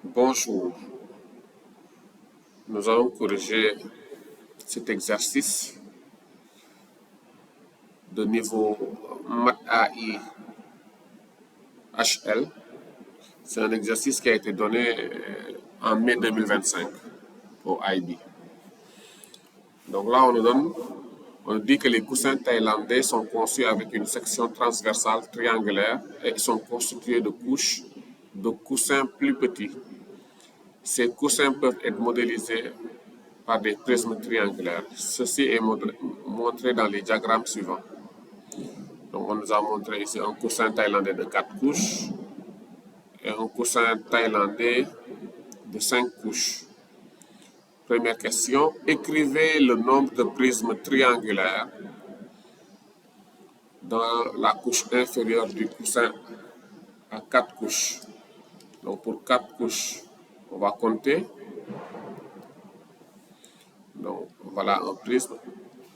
Bonjour, nous allons corriger cet exercice de niveau Math AI HL. C'est un exercice qui a été donné en mai 2025 au IB. Donc là, on nous dit que les coussins thaïlandais sont conçus avec une section transversale triangulaire et sont constitués de couches de coussins plus petits. Ces coussins peuvent être modélisés par des prismes triangulaires. Ceci est montré dans les diagrammes suivants. Donc, on nous a montré ici un coussin thaïlandais de 4 couches et un coussin thaïlandais de 5 couches. Première question, écrivez le nombre de prismes triangulaires dans la couche inférieure du coussin à 4 couches. Donc, pour 4 couches, on va compter. Donc, voilà un prisme,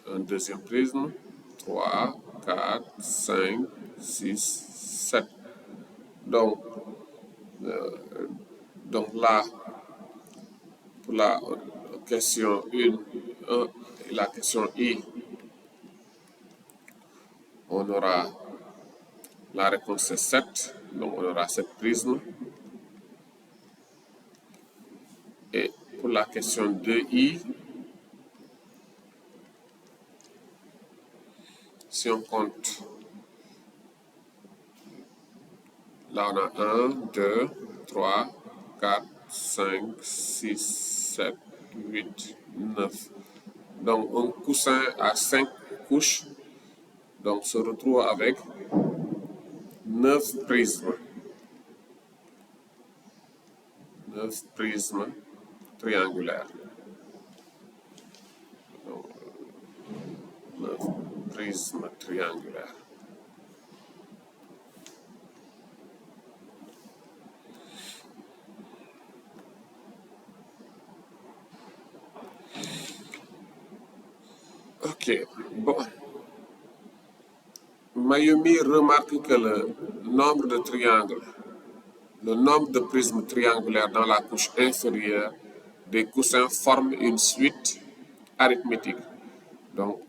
un deuxième prisme, 3, 4, 5, 6, 7. Donc là, pour la question 1 et la question I, on aura la réponse c'est 7. Donc on aura 7 prismes. Et pour la question 2I, si on compte, là on a 1, 2, 3, 4, 5, 6, 7, 8, 9. Donc un coussin à 5 couches donc se retrouve avec 9 prismes. 9 prismes triangulaires. Donc, 9 prismes triangulaires. Ok, bon. Mayumi remarque que le nombre de triangles, le nombre de prismes triangulaires dans la couche inférieure des coussins forme une suite arithmétique. Donc,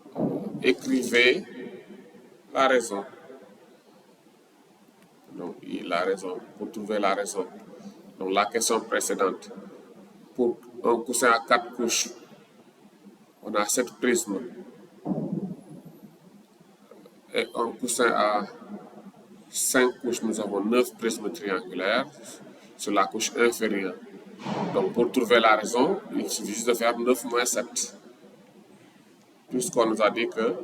écrivez la raison. Donc, la raison, pour trouver la raison. Donc, la question précédente. Pour un coussin à 4 couches, on a 7 prismes. Et un coussin à 5 couches, nous avons 9 prismes triangulaires sur la couche inférieure. Donc, pour trouver la raison, il suffit juste de faire 9 moins 7. Puisqu'on nous a dit que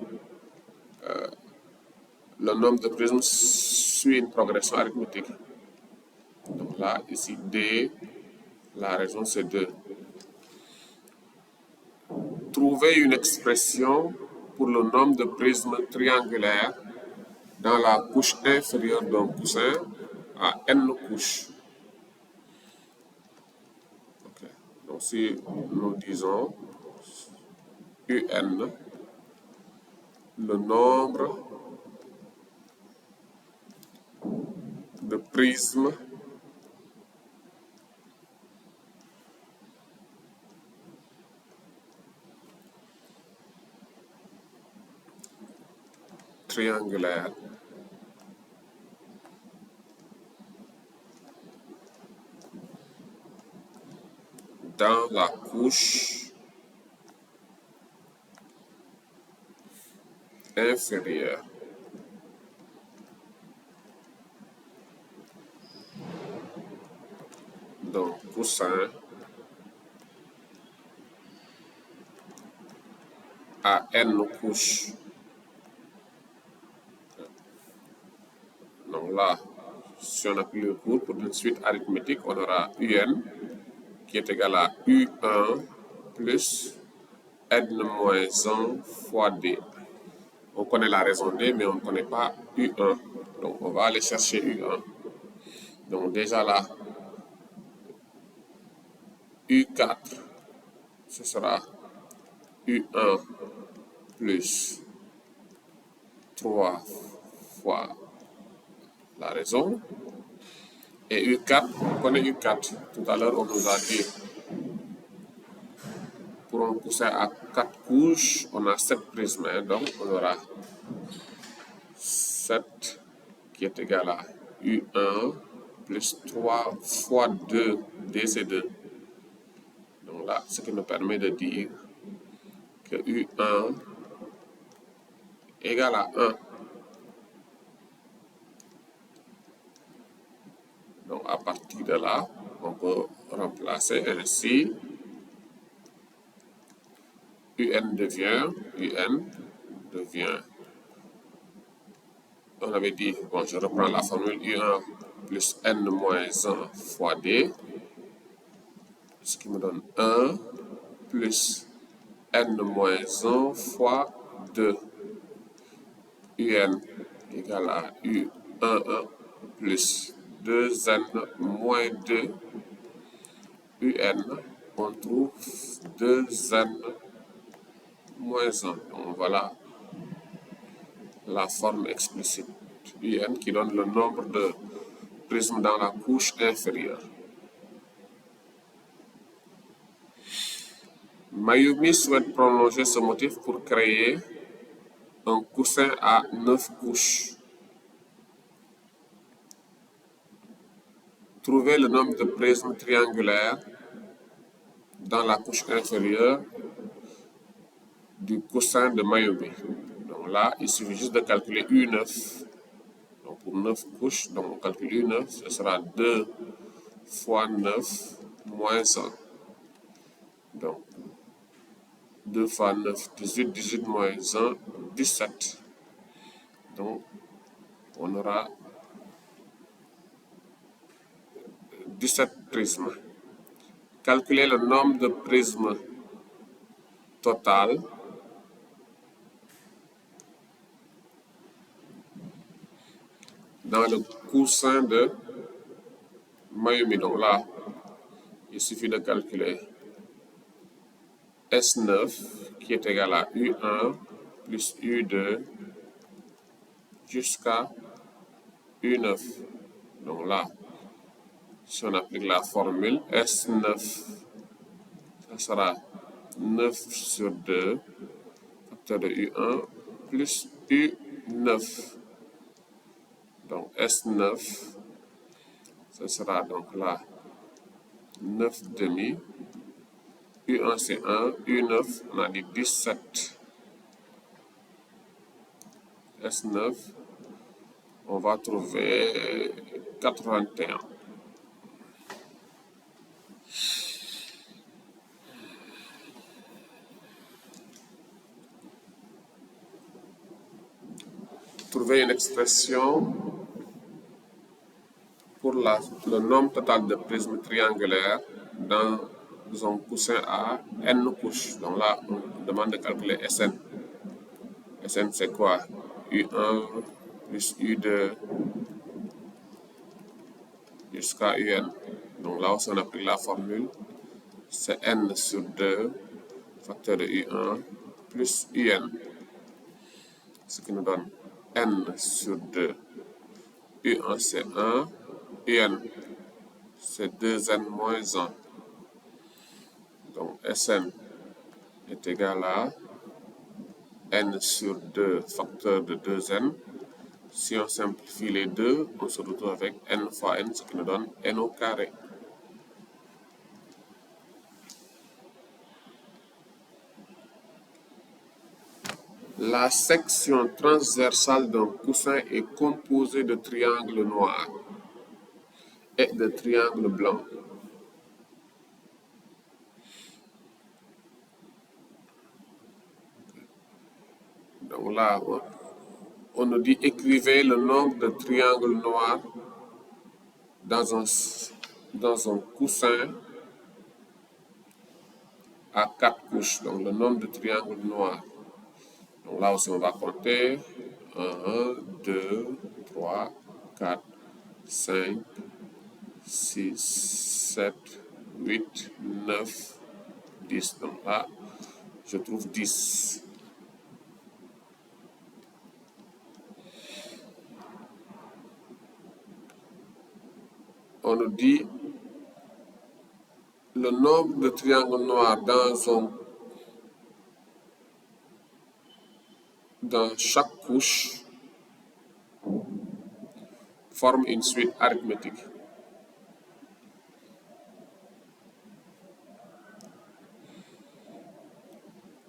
le nombre de prismes suit une progression arithmétique. Donc là, ici, D, la raison c'est 2. Trouver une expression pour le nombre de prismes triangulaires dans la couche inférieure d'un coussin à n couches. Okay. Donc si nous disons UN, le nombre de prismes triangulaires dans la couche inférieure. Donc, coussin à n couches. Donc là, si on applique le cours pour une suite arithmétique, on aura UN qui est égal à U1 plus N-1 fois D. On connaît la raison D, mais on ne connaît pas U1. Donc, on va aller chercher U1. Donc, déjà là, U4, ce sera U1 plus 3 fois la raison. Et U4, on connaît U4. Tout à l'heure, on nous a dit, pour un coussin à 4 couches, on a 7 prismes. Donc, on aura 7 qui est égal à U1 plus 3 fois 2 DC2. Donc là, ce qui nous permet de dire que U1 égale à 1. Donc à partir de là, on peut remplacer ainsi. UN devient, on avait dit, bon, je reprends la formule U1 plus N moins 1 fois D, ce qui me donne 1 plus N moins 1 fois 2. UN égale à U11 plus 2N moins 2. UN, on trouve 2N moins 1. Donc voilà la forme explicite. UN qui donne le nombre de prismes dans la couche inférieure. Mayumi souhaite prolonger ce motif pour créer un coussin à 9 couches. Trouvez le nombre de prismes triangulaires dans la couche inférieure du coussin de Mayumi. Donc là, il suffit juste de calculer U9. Donc pour 9 couches, donc on calcule U9, ce sera 2 fois 9 moins 1. Donc 2 fois 9, 18, 18 moins 1, 17. Donc on aura 17 prismes. Calculez le nombre de prismes total dans le coussin de Mayumi. Donc là, il suffit de calculer S9 qui est égal à U1 plus U2 jusqu'à U9. Donc là, si on applique la formule S9, ça sera 9 sur 2, facteur de U1 plus U9. Donc S9, ce sera donc là 9 demi. U1 c'est 1, U9 on a dit 17. S9, on va trouver 81. Trouver une expression pour le nombre total de prismes triangulaires dans un coussin à n couches. Donc là, on demande de calculer Sn. Sn, c'est quoi? U1 plus U2 jusqu'à Un. Donc là aussi, on applique la formule. C'est n sur 2, facteur de U1 plus Un. Ce qui nous donne n sur 2. U1, c'est 1. Un, c'est 2n moins 1. Donc Sn est égal à n sur 2 facteur de 2n. Si on simplifie les deux, on se retrouve avec n fois n, ce qui nous donne n au carré. La section transversale d'un coussin est composée de triangles noirs et de triangles blancs. Donc là, on nous dit écrivez le nombre de triangles noirs dans un coussin à 4 couches. Donc le nombre de triangles noirs. Donc là aussi, on va compter 1, 2, 3, 4, 5, 6, 7, 8, 9, 10. Donc là, je trouve 10. on nous dit le nombre de triangles noirs dans chaque couche forme une suite arithmétique.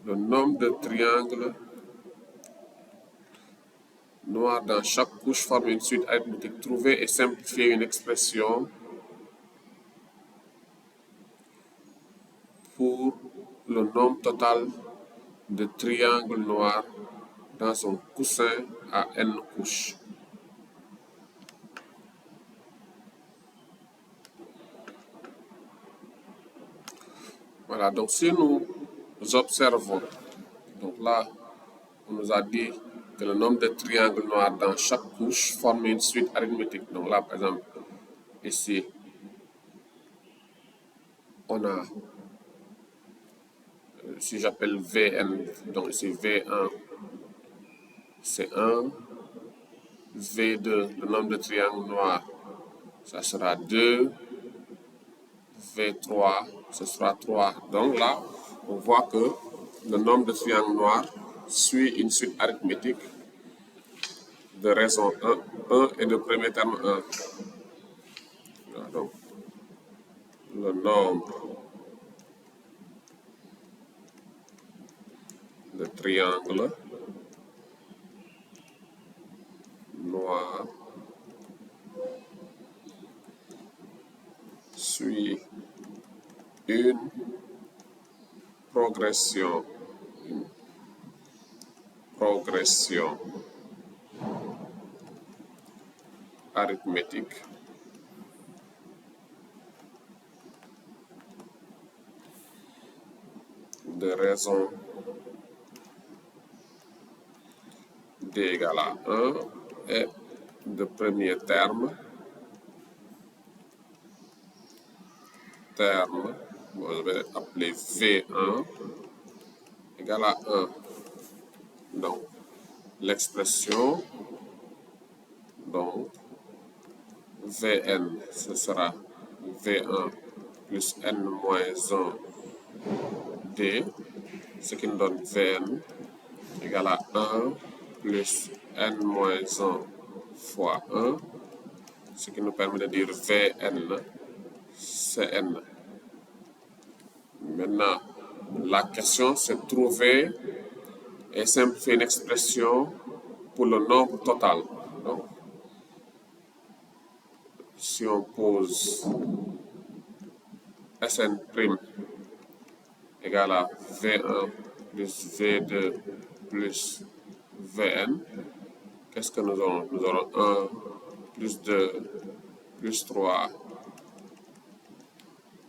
Le nombre de triangles noirs dans chaque couche forme une suite arithmétique. Trouver et simplifier une expression pour le nombre total de triangles noirs dans un coussin à n couches. Voilà, donc si nous observons, donc là, on nous a dit que le nombre de triangles noirs dans chaque couche forme une suite arithmétique. Donc là, par exemple, ici, on a, si j'appelle Vn, donc ici V1, c'est 1, V2, le nombre de triangles noirs, ça sera 2, V3, ce sera 3. Donc là, on voit que le nombre de triangles noirs suit une suite arithmétique de raison 1 et de premier terme 1. Voilà, donc, le nombre de triangles noirs suit une progression arithmétique de raison d égale à 1 et de premier terme, bon, je vais appeler V1 égale à 1. Donc, l'expression, donc, Vn, ce sera V1 plus n moins 1 d, ce qui nous donne Vn égale à 1 plus n moins 1 fois 1, ce qui nous permet de dire Vn, c'est n. Maintenant, la question, c'est de trouver et simplifier une expression pour le nombre total. Donc, si on pose Sn' égale à V1 plus V2 plus Vn, qu'est-ce que nous aurons? Nous aurons 1 plus 2 plus 3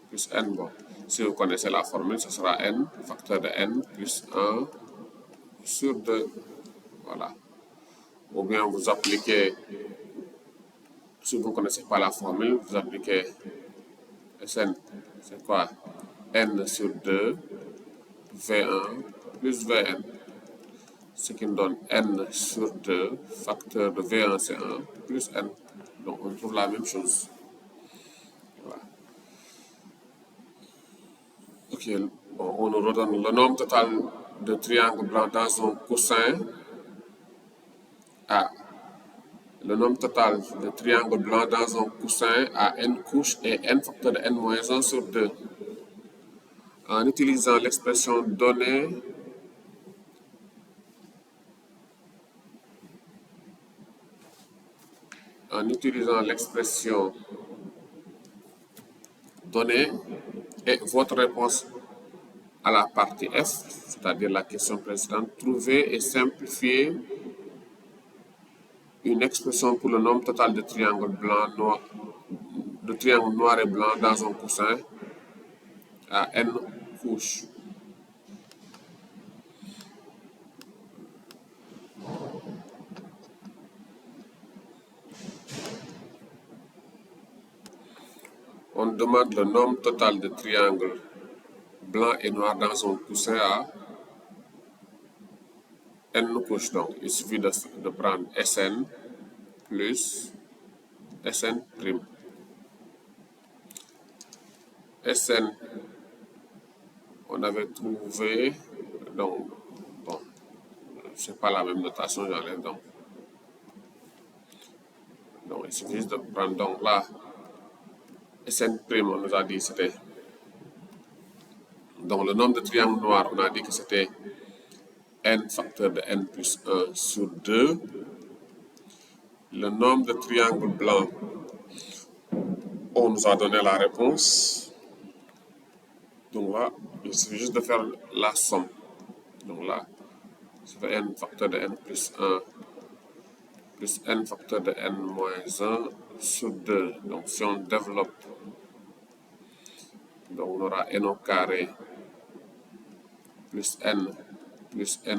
plus n. Bon, si vous connaissez la formule, ce sera n, facteur de n, plus 1 sur 2. Voilà. Ou bien vous appliquez, si vous ne connaissez pas la formule, vous appliquez Sn, c'est quoi? N sur 2, V1 plus Vn. Ce qui nous donne n sur 2, facteur de V1 c'est 1, plus n. Donc on trouve la même chose. Voilà. Ok, bon, on nous redonne le nombre total de triangles blancs dans un coussin à. Le nombre total de triangles blancs dans un coussin à n couches est n facteur de n-1 sur 2. En utilisant l'expression donnée, et votre réponse à la partie F, c'est-à-dire la question précédente, trouver et simplifier une expression pour le nombre total de triangles blancs, noirs et blancs dans un coussin à n couches. On demande le nombre total de triangles blancs et noirs dans un coussin à n couches. Donc, il suffit de prendre Sn plus Sn'. Sn, on avait trouvé, donc, bon, c'est pas la même notation, j'enlève donc. Donc, il suffit juste de prendre, donc là, Sn', on nous a dit c'était. Donc, le nombre de triangles noirs, on a dit que c'était n facteur de n plus 1 sur 2. Le nombre de triangles blancs, on nous a donné la réponse. Donc là, il suffit juste de faire la somme. Donc là, ça fait n facteur de n plus 1 plus n facteur de n moins 1 sur 2. Donc si on développe, donc on aura n au carré plus n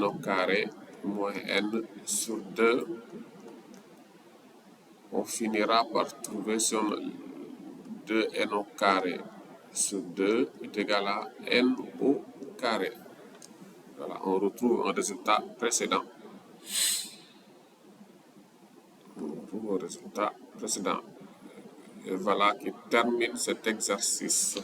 au carré moins n sur 2. On finira par trouver si on 2n au carré sur 2 est égal à n au carré. Voilà, on retrouve un résultat précédent. Et voilà qui termine cet exercice.